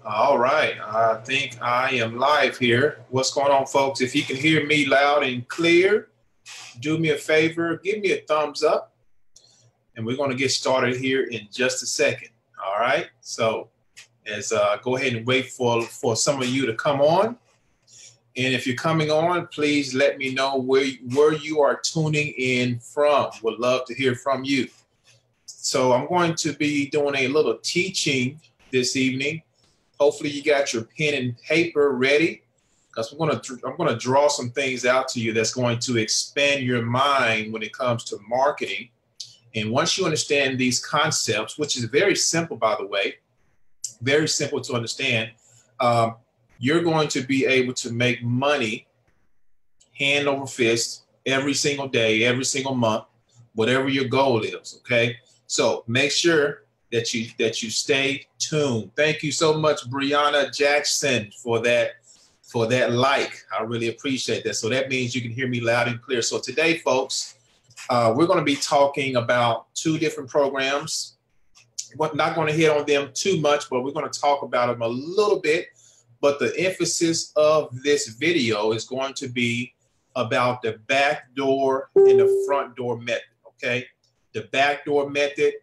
All right, I think I am live here. What's going on, folks? If you can hear me loud and clear, do me a favor, give me a thumbs up, and we're going to get started here in just a second. All right, so as go ahead and wait for some of you to come on. And if you're coming on, please let me know where you are tuning in from. Would love to hear from you. So I'm going to be doing a little teaching this evening. Hopefully you got your pen and paper ready, because I'm going to draw some things out to you that's going to expand your mind when it comes to marketing. And once you understand these concepts, which is very simple, by the way, very simple to understand, you're going to be able to make money hand over fist every single day, every single month, whatever your goal is. Okay, so make sure that you stay tuned. Thank you so much, Brianna Jackson, for that like. I really appreciate that. So that means you can hear me loud and clear. So today, folks, we're going to be talking about two different programs. We're not going to hit on them too much, but we're going to talk about them a little bit. But the emphasis of this video is going to be about the back door and the front door method, okay? The back door method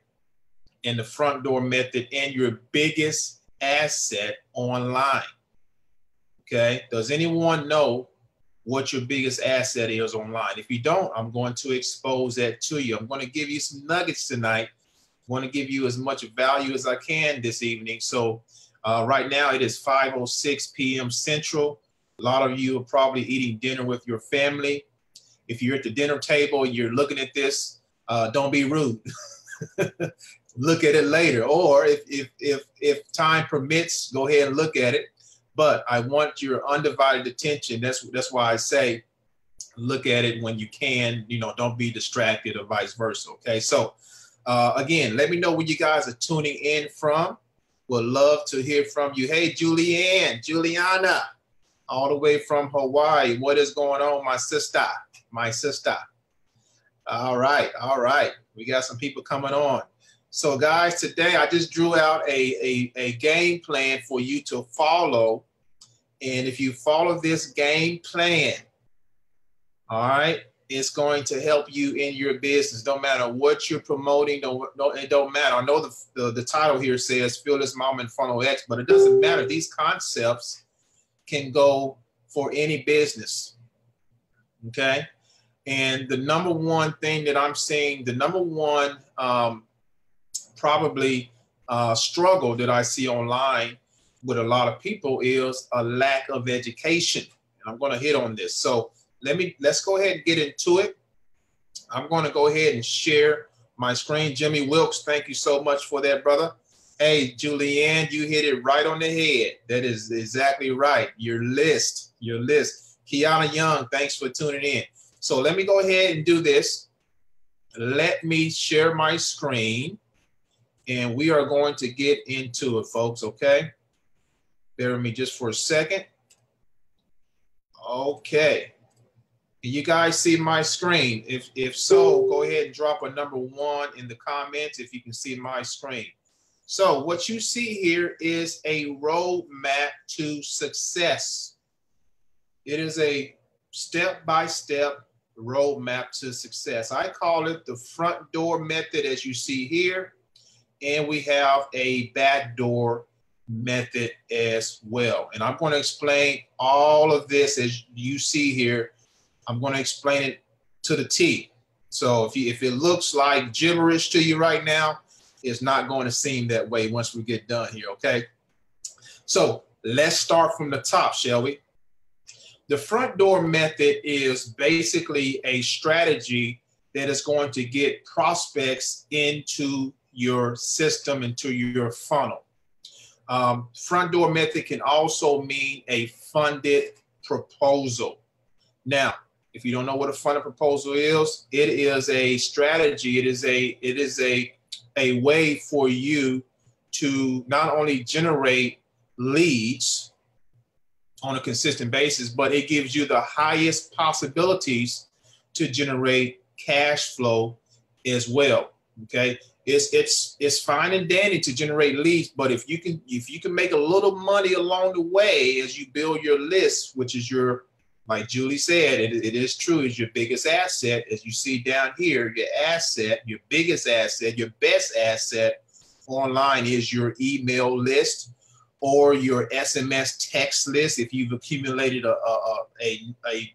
and the front door method, and your biggest asset online, okay? Does anyone know what your biggest asset is online? If you don't, I'm going to expose that to you. I'm going to give you some nuggets tonight. I want to give you as much value as I can this evening. So right now it is 5:06 p.m. Central. A lot of you are probably eating dinner with your family. If you're at the dinner table, you're looking at this, don't be rude. Look at it later. Or if time permits, go ahead and look at it. But I want your undivided attention. That's why I say look at it when you can. You know, don't be distracted or vice versa. Okay, so again, let me know where you guys are tuning in from. Would love to hear from you. Hey, Juliana, all the way from Hawaii. What is going on, my sister? My sister. All right. We got some people coming on. So, guys, today I just drew out a game plan for you to follow. And if you follow this game plan, all right, it's going to help you in your business. Don't matter what you're promoting. It don't matter. I know the title here says Fearless Momma and Funnel X, but it doesn't matter. These concepts can go for any business. Okay. And the number one thing that I'm seeing, the number one probably struggle that I see online with a lot of people is a lack of education. And I'm going to hit on this. So let's go ahead and get into it. I'm going to go ahead and share my screen. Jimmy Wilkes, thank you so much for that, brother. Hey, Julianne, you hit it right on the head. That is exactly right. Your list. Kiana Young, thanks for tuning in. So let me go ahead and do this. Let me share my screen, and we are going to get into it, folks, okay? Bear with me just for a second. Okay. Can you guys see my screen? If so, go ahead and drop a number 1 in the comments if you can see my screen. So what you see here is a roadmap to success. It is a step-by-step roadmap to success. I call it the front door method, as you see here, and we have a back door method as well. And I'm going to explain all of this as you see here. I'm going to explain it to the T. So if it looks like gibberish to you right now, it's not going to seem that way once we get done here, okay? So let's start from the top, shall we? The front door method is basically a strategy that is going to get prospects into your system, into your funnel. Front door method can also mean a funded proposal. Now, if you don't know what a funded proposal is, it is a strategy. It is a way for you to not only generate leads on a consistent basis, but it gives you the highest possibilities to generate cash flow as well. Okay. It's fine and dandy to generate leads, but if you can make a little money along the way as you build your list, which is your, like Julie said, it is true, is your biggest asset. As you see down here, your asset, your biggest asset, your best asset online is your email list or your SMS text list. If you've accumulated a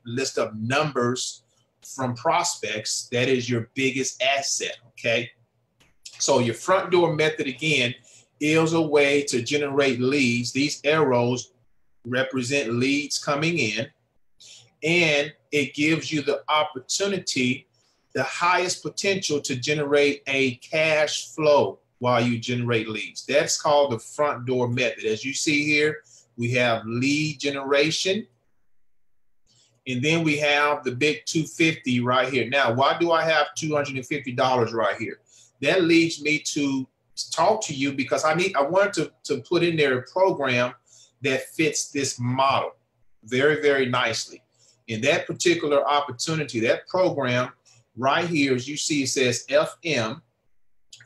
list of numbers from prospects, that is your biggest asset, okay? So your front door method, again, is a way to generate leads. These arrows represent leads coming in, and it gives you the opportunity, the highest potential to generate a cash flow while you generate leads. That's called the front door method. As you see here, we have lead generation, and then we have the big 250 right here. Now, why do I have $250 right here? That leads me to talk to you because I wanted to put in there a program that fits this model very, very nicely. In that particular opportunity, that program right here, as you see, it says FM,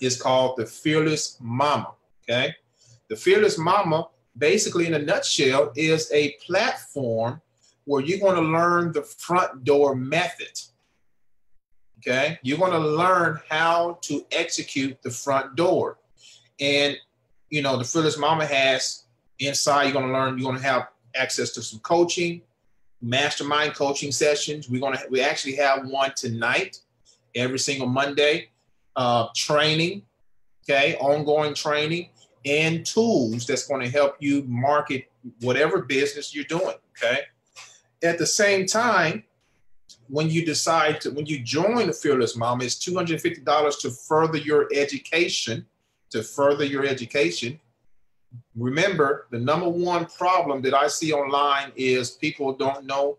is called the Fearless Momma, okay? The Fearless Momma, basically in a nutshell, is a platform where you're going to learn the front door method. Okay, you're going to learn how to execute the front door. And, you know, the Fearless Momma has inside, you're going to learn, you're going to have access to some coaching, mastermind coaching sessions. We actually have one tonight, every single Monday, training, okay, ongoing training and tools that's going to help you market whatever business you're doing, okay? At the same time, when you join the Fearless Momma, it's $250 to further your education, Remember, the number one problem that I see online is people don't know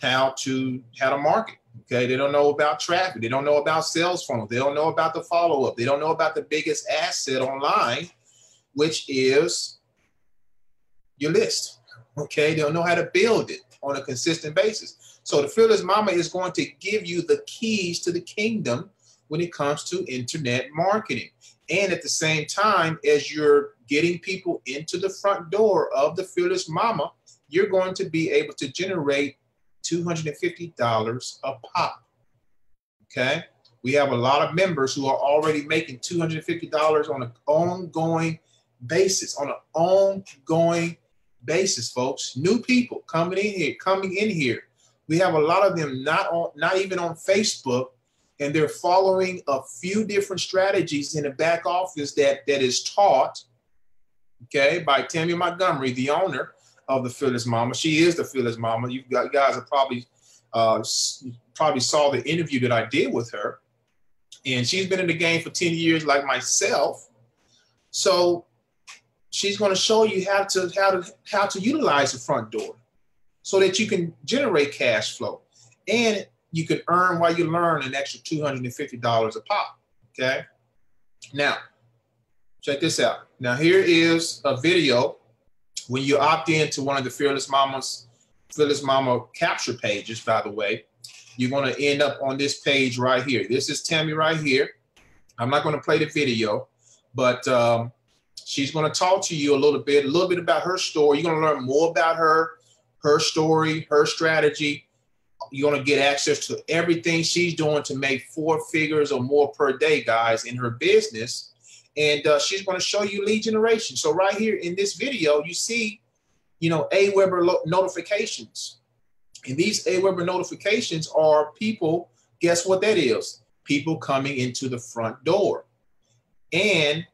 how to market. Okay, they don't know about traffic. They don't know about sales funnels. They don't know about the follow-up. They don't know about the biggest asset online, which is your list. Okay, they don't know how to build it on a consistent basis. So the Fearless Momma is going to give you the keys to the kingdom when it comes to internet marketing. And at the same time, as you're getting people into the front door of the Fearless Momma, you're going to be able to generate $250 a pop, okay? We have a lot of members who are already making $250 on an ongoing basis, folks. New people coming in here. We have a lot of them not even on Facebook, and they're following a few different strategies in the back office that is taught, okay, by Tammy Montgomery, the owner of the Fearless Momma. She is the Fearless Momma. You guys have probably saw the interview that I did with her, and she's been in the game for 10 years like myself. So she's going to show you how to utilize the front door so that you can generate cash flow, and you can earn while you learn an extra $250 a pop. Okay. Now, check this out. Now, here is a video when you opt into one of the Fearless Momma capture pages, by the way. You're going to end up on this page right here. This is Tammy right here. I'm not going to play the video, but she's going to talk to you a little bit about her story. You're going to learn more about her story, her strategy. You're going to get access to everything she's doing to make 4 figures or more per day, guys, in her business. And she's going to show you lead generation. So right here in this video, you see, AWeber notifications. And these AWeber notifications are people, guess what that is? People coming into the front door. And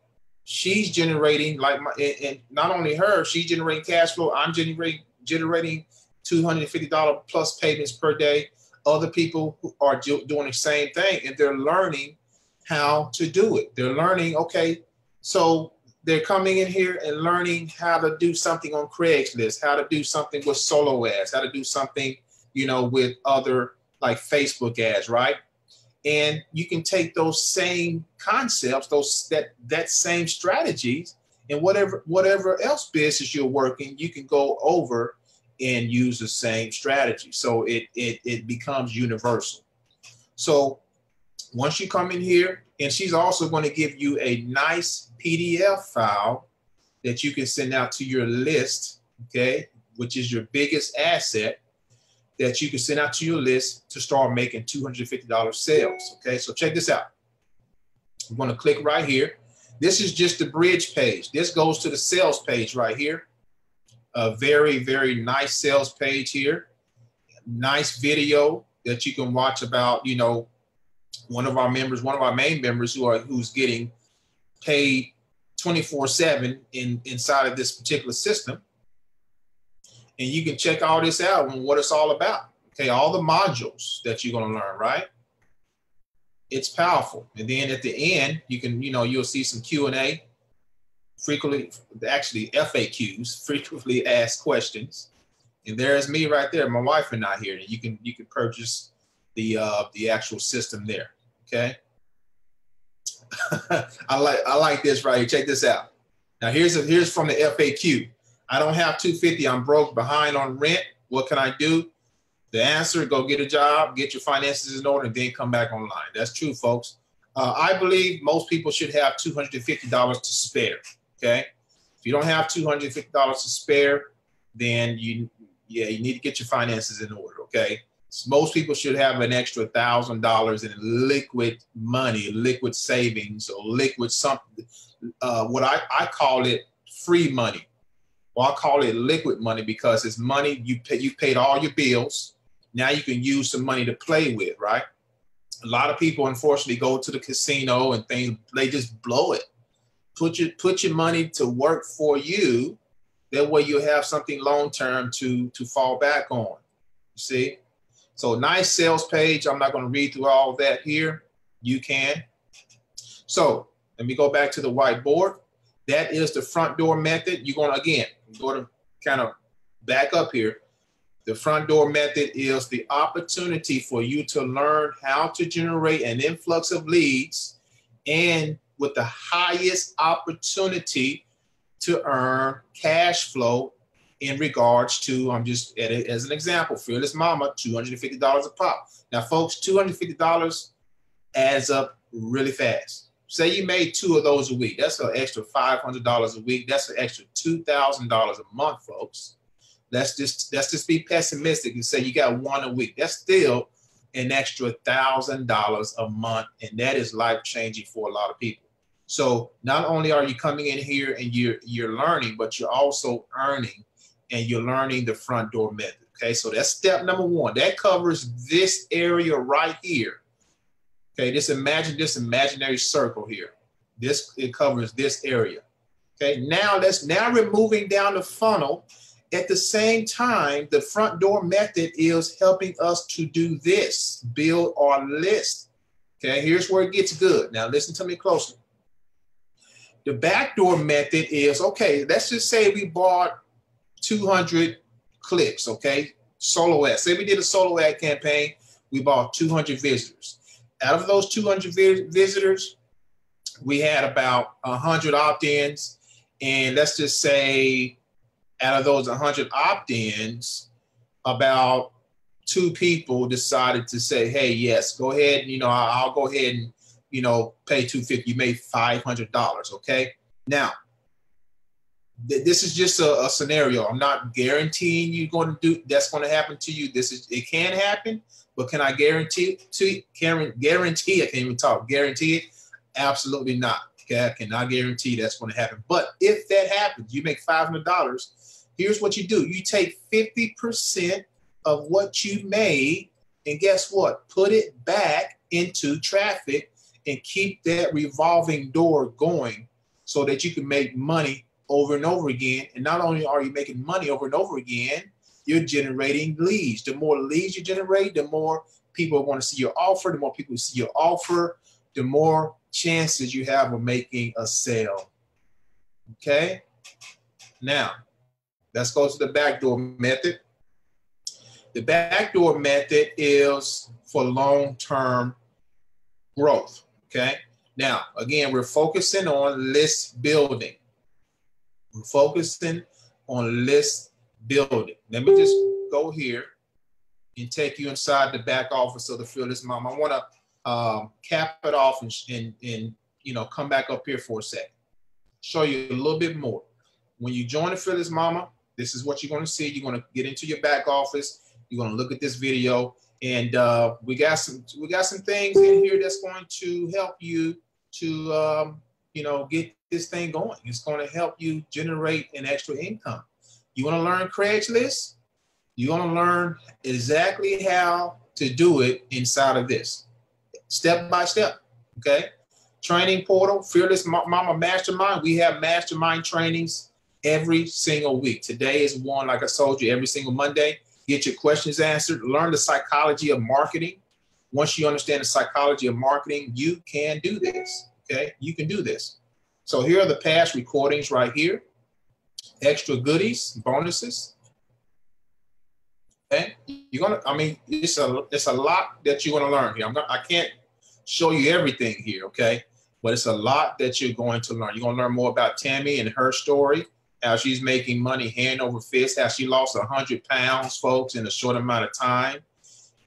she's generating, and not only her, she's generating cash flow. I'm generating $250 plus payments per day. Other people who are doing the same thing, and they're learning how to do it. They're learning, okay, so they're coming in here and learning how to do something on Craigslist, how to do something with solo ads, how to do something, with other like Facebook ads, right? And you can take those same concepts, that same strategies, and whatever else business you're working, you can go over and use the same strategy. So it becomes universal. So Once you come in here, and she's also going to give you a nice PDF file that you can send out to your list, okay, which is your biggest asset that you can send out to your list to start making $250 sales, okay? So check this out. I'm going to click right here. This is just the bridge page. This goes to the sales page right here. A very, very nice sales page here. Nice video that you can watch about, you know, one of our main members who's getting paid 24/7 inside of this particular system. And you can check all this out and what it's all about. Okay, all the modules that you're going to learn, right? It's powerful. And then at the end, you can, you know, you'll see some Q&A, actually FAQs, frequently asked questions. And there's me right there, my wife and I here. And you can purchase the actual system there. Okay. I like this right here. Check this out. Now here's from the FAQ. I don't have $250. I'm broke, behind on rent. What can I do? The answer: go get a job, get your finances in order, and then come back online. That's true, folks. I believe most people should have $250 to spare. Okay. If you don't have $250 to spare, then you need to get your finances in order. Okay. So most people should have an extra $1,000 in liquid money, liquid savings, or liquid something. What I call it free money. Well, I call it liquid money because it's money you paid all your bills. Now you can use some money to play with, right? A lot of people, unfortunately, go to the casino and things, they just blow it. Put your money to work for you. That way you have something long-term to fall back on. You see? So nice sales page. I'm not going to read through all of that here. You can. So let me go back to the whiteboard. That is the front door method. You're going to, again, go to kind of back up here. The front door method is the opportunity for you to learn how to generate an influx of leads and with the highest opportunity to earn cash flow in regards to, I'm just as an example, Fearless Momma, $250 a pop. Now, folks, $250 adds up really fast. Say you made 2 of those a week. That's an extra $500 a week. That's an extra $2,000 a month, folks. Let's just be pessimistic and say you got 1 a week. That's still an extra $1,000 a month, and that is life-changing for a lot of people. So not only are you coming in here and you're learning, but you're also earning, and you're learning the front door method. Okay, so that's step number 1. That covers this area right here. Okay, imagine this imaginary circle here. It covers this area. Okay, now we're moving down the funnel. At the same time, the front door method is helping us to do this, build our list. Okay, here's where it gets good. Now listen to me closely. The backdoor method is, okay, let's just say we bought 200 clicks, okay? Solo ad. Say we did a solo ad campaign, we bought 200 visitors. Out of those 200 visitors, we had about 100 opt-ins. And let's just say out of those 100 opt-ins, about 2 people decided to say, hey, yes, go ahead. You know, I'll go ahead and, you know, pay $250. You made $500, okay? Now, this is just a scenario. I'm not guaranteeing that's going to happen to you. It can happen, but can I guarantee I can't even talk. Guarantee it? Absolutely not. Okay, I cannot guarantee that's going to happen. But if that happens, you make $500. Here's what you do. You take 50% of what you made, and guess what? Put it back into traffic and keep that revolving door going so that you can make money over and over again. And not only are you making money over and over again, you're generating leads. The more leads you generate, the more people want to see your offer. The more people see your offer, the more chances you have of making a sale. Okay? Now, let's go to the backdoor method. The backdoor method is for long-term growth. Okay? Now, again, we're focusing on list building. We're focusing on list building. Let me just go here and take you inside the back office of the Fearless Momma. cap it off and you know, come back up here for a second. Show you a little bit more. When you join the Fearless Momma, this is what you're going to see. You're going to get into your back office. You're going to look at this video, and we got some things in here that's going to help you to you know, get this thing going. It's going to help you generate an extra income. You want to learn Craigslist? You want to learn exactly how to do it inside of this, step by step. Okay. Training portal, Fearless Momma Mastermind. We have mastermind trainings every single week. Today is one, like I told you, every single Monday. Get your questions answered. Learn the psychology of marketing. Once you understand the psychology of marketing, you can do this. Okay, you can do this. So here are the past recordings right here. Extra goodies, bonuses. Okay, you're gonna. I mean, it's a lot that you're gonna learn here. I can't show you everything here. Okay, but it's a lot that you're going to learn. You're gonna learn more about Tammy and her story, how she's making money hand over fist, how she lost 100 pounds, folks, in a short amount of time.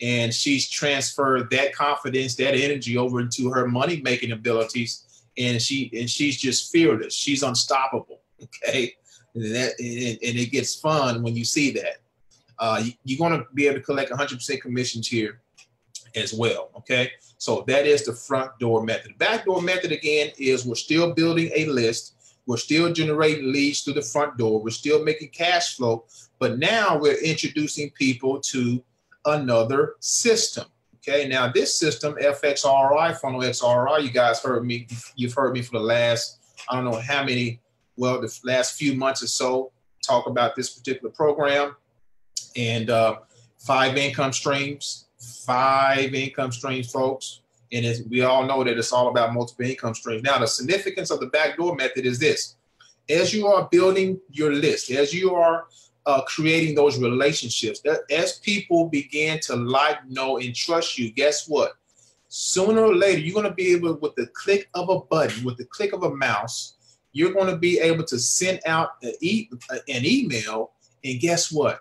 And she's transferred that confidence, that energy over into her money-making abilities. And she's just fearless. She's unstoppable, okay? And it gets fun when you see that. You're gonna be able to collect 100% commissions here as well, okay? So that is the front door method. Back door method, again, is we're still building a list. We're still generating leads through the front door. We're still making cash flow, but now we're introducing people to another system. Okay, now this system, FXROI, Funnel XROI, you guys heard me, you've heard me for the last, I don't know how many, well, the last few months or so, talk about this particular program. And 5 income streams, folks. And we all know that it's all about multiple income streams. Now, the significance of the backdoor method is this. As you are building your list, as you are creating those relationships, as people begin to like, know, and trust you, guess what? Sooner or later, you're going to be able, with the click of a button, with the click of a mouse, you're going to be able to send out an email. And guess what?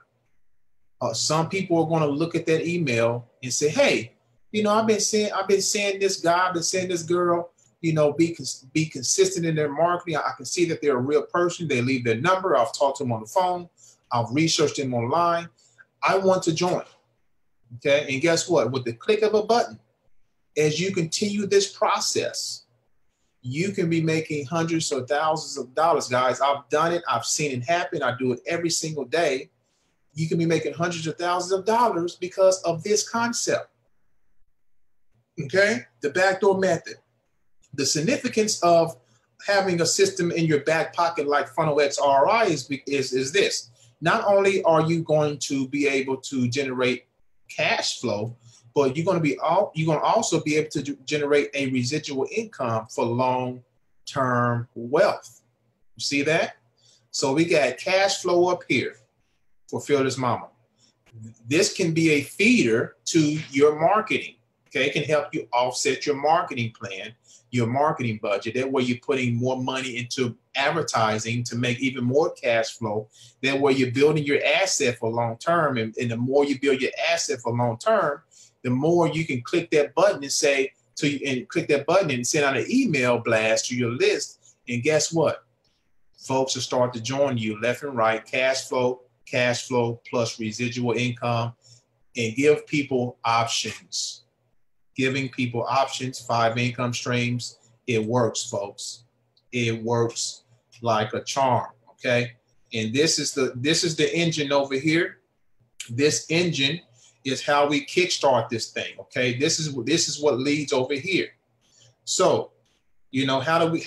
Some people are going to look at that email and say, hey, you know, I've been seeing this guy, I've been seeing this girl, you know, be consistent in their marketing. I can see that they're a real person. They leave their number. I've talked to them on the phone. I've researched them online. I want to join. Okay. And guess what? With the click of a button, as you continue this process, you can be making hundreds or thousands of dollars, guys. I've done it. I've seen it happen. I do it every single day. You can be making hundreds of thousands of dollars because of this concept. Okay, the backdoor method. The significance of having a system in your back pocket like Funnel XROI is this. Not only are you going to be able to generate cash flow, but you're going to also be able to generate a residual income for long-term wealth. You see that? So we got cash flow up here for Fearless Momma. This can be a feeder to your marketing. Okay, it can help you offset your marketing plan, your marketing budget. That way you're putting more money into advertising to make even more cash flow. That way you're building your asset for long term. And the more you build your asset for long term, the more you can click that button and say click that button and send out an email blast to your list. And guess what? Folks will start to join you left and right. Cash flow plus residual income, and give people options. Giving people options, 5 income streams. It works, folks. It works like a charm. Okay. And this is the engine over here. This engine is how we kickstart this thing. Okay. This is what leads over here. So, you know, how do we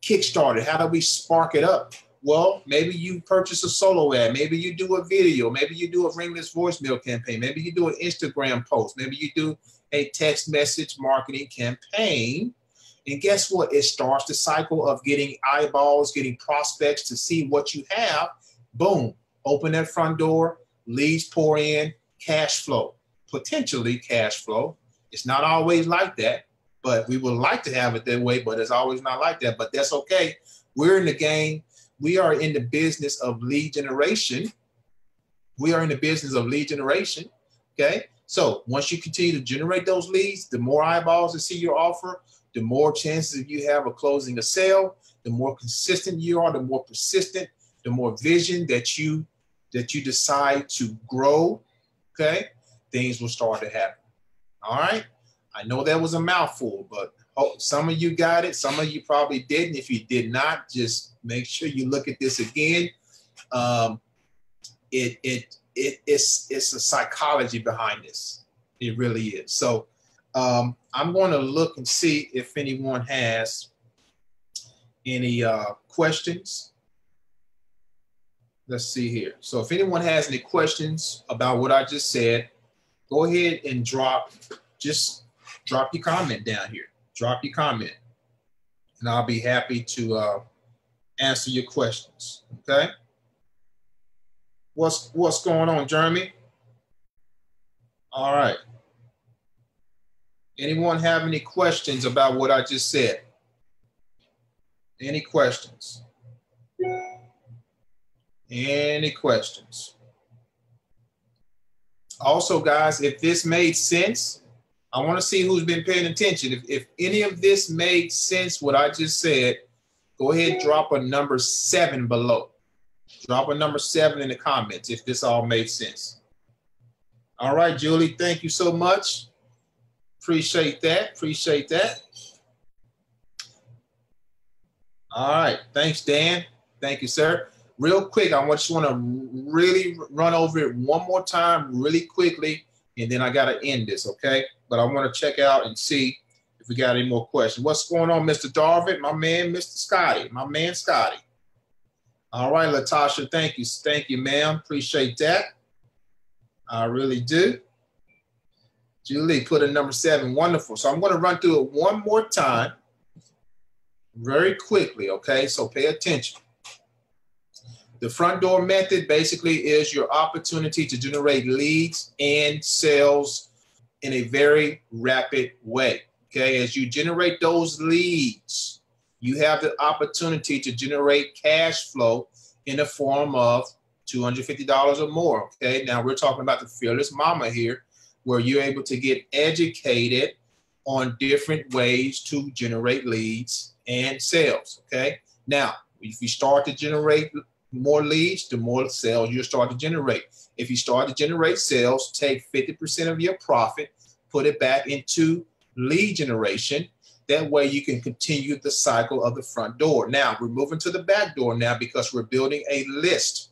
kickstart it? How do we spark it up? Well, maybe you purchase a solo ad. Maybe you do a video. Maybe you do a ringless voicemail campaign. Maybe you do an Instagram post. Maybe you do a text message marketing campaign. And guess what? It starts the cycle of getting eyeballs, getting prospects to see what you have. Boom. Open that front door. Leads pour in. Cash flow. Potentially cash flow. It's not always like that, but we would like to have it that way, but it's always not like that. But that's okay. We're in the game. We are in the business of lead generation. We are in the business of lead generation. Okay. So once you continue to generate those leads, the more eyeballs that see your offer, the more chances you have of closing a sale, the more consistent you are, the more persistent, the more vision that you decide to grow, okay, things will start to happen. All right. I know that was a mouthful, but some of you got it. Some of you probably didn't. If you did not, just make sure you look at this again. It's a psychology behind this. It really is. So I'm going to look and see if anyone has any questions. Let's see here. So if anyone has any questions about what I just said, go ahead and drop your comment down here. Drop your comment, and I'll be happy to answer your questions. Okay. What's going on, Jeremy? All right. Anyone have any questions about what I just said? Any questions? Any questions? Also, guys, if this made sense, I want to see who's been paying attention. If any of this made sense, what I just said, go ahead and drop a number 7 below. Drop a number 7 in the comments if this all made sense. All right, Julie, thank you so much. Appreciate that. Appreciate that. All right. Thanks, Dan. Thank you, sir. Real quick, I just want to really run over it one more time really quickly, and then I got to end this, okay? But I want to check out and see if we got any more questions. What's going on, Mr. Darvin? My man, Mr. Scotty. My man, Scotty. All right, Latasha, thank you. Thank you, ma'am. Appreciate that. I really do. Julie put a number 7. Wonderful. So I'm going to run through it one more time very quickly, okay? So pay attention. The front door method basically is your opportunity to generate leads and sales in a very rapid way, okay? As you generate those leads, you have the opportunity to generate cash flow in the form of $250 or more, okay? Now we're talking about the Fearless Momma here, where you're able to get educated on different ways to generate leads and sales, okay? Now, if you start to generate more leads, the more sales you start to generate. If you start to generate sales, take 50% of your profit, put it back into lead generation. That way you can continue the cycle of the front door. Now, we're moving to the back door now because we're building a list.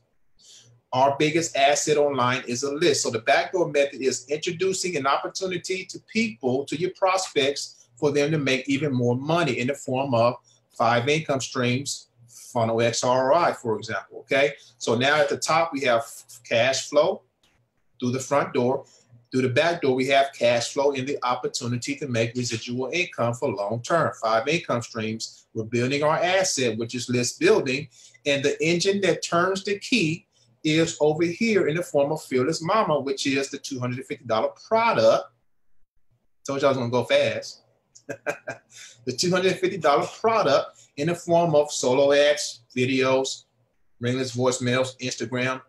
Our biggest asset online is a list. So the backdoor method is introducing an opportunity to people, to your prospects, for them to make even more money in the form of 5 income streams, funnel X ROI, for example, okay? So now at the top, we have cash flow through the front door. Through the back door, we have cash flow and the opportunity to make residual income for long term. 5 income streams. We're building our asset, which is list building. And the engine that turns the key is over here in the form of Fearless Momma, which is the $250 product. Told you I was going to go fast. The $250 product in the form of solo ads, videos, ringless voicemails, Instagram,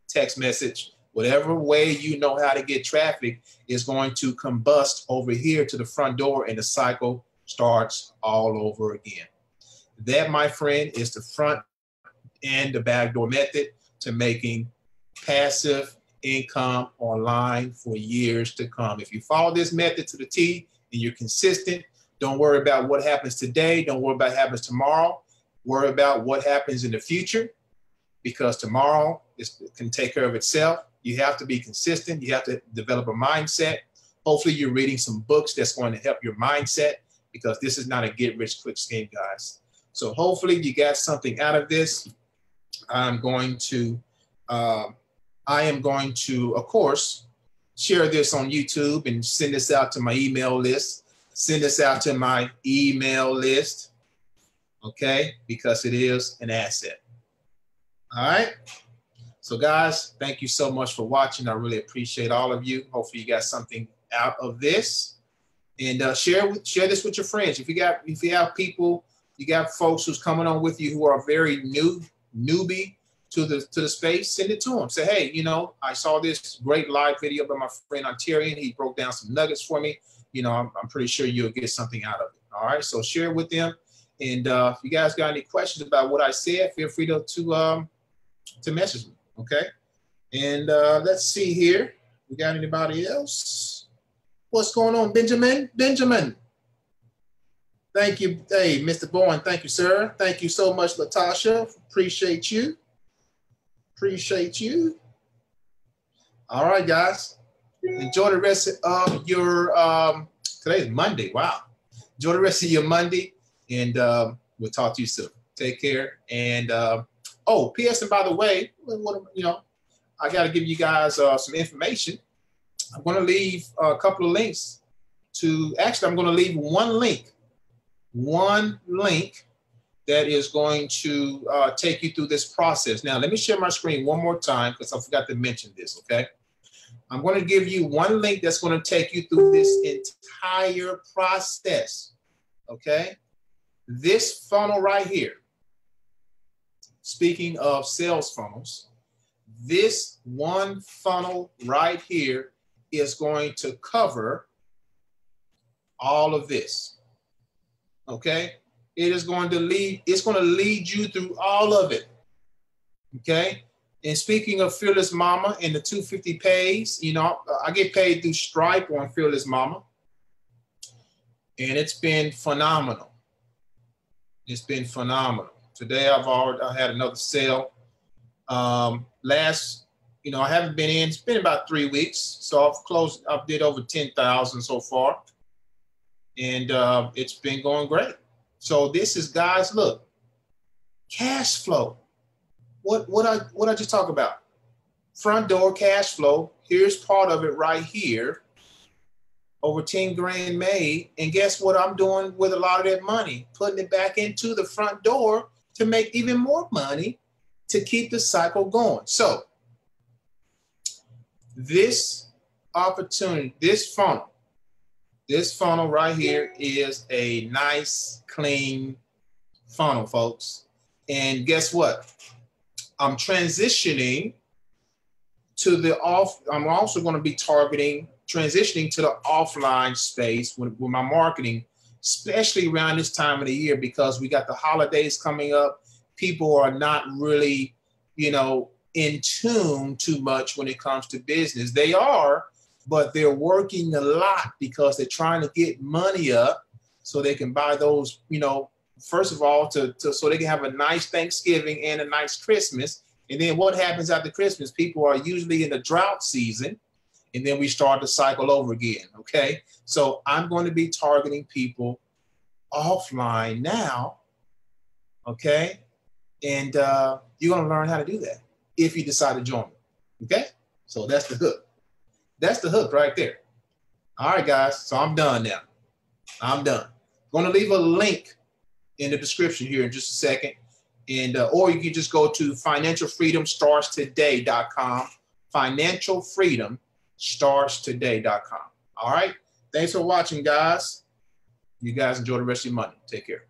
text message, whatever way you know how to get traffic is going to combust over here to the front door, and the cycle starts all over again. That, my friend, is the front and the back door method to making passive income online for years to come. If you follow this method to the T and you're consistent, don't worry about what happens today. Don't worry about what happens tomorrow. Worry about what happens in the future, because tomorrow can take care of itself. You have to be consistent. You have to develop a mindset. Hopefully you're reading some books that's going to help your mindset, because this is not a get-rich-quick scheme, guys. So hopefully you got something out of this. I am going to, of course, share this on YouTube and send this out to my email list. Send this out to my email list, okay? Because it is an asset. All right? So guys, thank you so much for watching. I really appreciate all of you. Hopefully you got something out of this. And share this with your friends. If you have people, you got folks who's coming on with you who are very newbie to the space, send it to them. Say, hey, you know, I saw this great live video by my friend Ontarian. He broke down some nuggets for me. You know, I'm pretty sure you'll get something out of it. All right, so share it with them. And if you guys got any questions about what I said, feel free to message me. Okay. And let's see here. We got anybody else? What's going on, Benjamin? Benjamin. Thank you. Hey, Mr. Bowen. Thank you, sir. Thank you so much, Latasha. Appreciate you. Appreciate you. All right, guys. Enjoy the rest of your, today is Monday. Wow. Enjoy the rest of your Monday. And we'll talk to you soon. Take care. And, oh, P.S. and by the way, you know, I got to give you guys some information. I'm going to leave a couple of links to, actually, I'm going to leave one link that is going to take you through this process. Now, let me share my screen one more time because I forgot to mention this, okay? I'm going to give you one link that's going to take you through this entire process, okay? This funnel right here, speaking of sales funnels, this one funnel right here is going to cover all of this. Okay, it is going to lead, it's going to lead you through all of it. Okay, and speaking of Fearless Momma and the 250 pays, you know, I get paid through Stripe on Fearless Momma, and it's been phenomenal. It's been phenomenal. Today I had another sale. You know, I haven't been in, it's been about 3 weeks. So I've did over 10,000 so far. And it's been going great. So this is, guys, look, cash flow. What I just talk about? Front door cash flow. Here's part of it right here. Over 10 grand made. And guess what I'm doing with a lot of that money? Putting it back into the front door to make even more money to keep the cycle going. So this opportunity, this funnel right here is a nice, clean funnel, folks. And guess what? I'm transitioning to I'm also going to be transitioning to the offline space with my marketing, especially around this time of the year, because we got the holidays coming up. People are not really, you know, in tune too much when it comes to business. They are, but they're working a lot because they're trying to get money up so they can buy those, you know, first of all, so they can have a nice Thanksgiving and a nice Christmas. And then what happens after Christmas? People are usually in the drought season, and then we start to cycle over again, okay? So I'm going to be targeting people offline now, okay? And you're going to learn how to do that if you decide to join me, okay? So that's the hook. That's the hook right there. All right, guys, so I'm done now. I'm done. I'm going to leave a link in the description here in just a second. And or you can just go to financialfreedomstartstoday.com, financialfreedomstartstoday.com. All right. Thanks for watching, guys. You guys enjoy the rest of your Monday. Take care.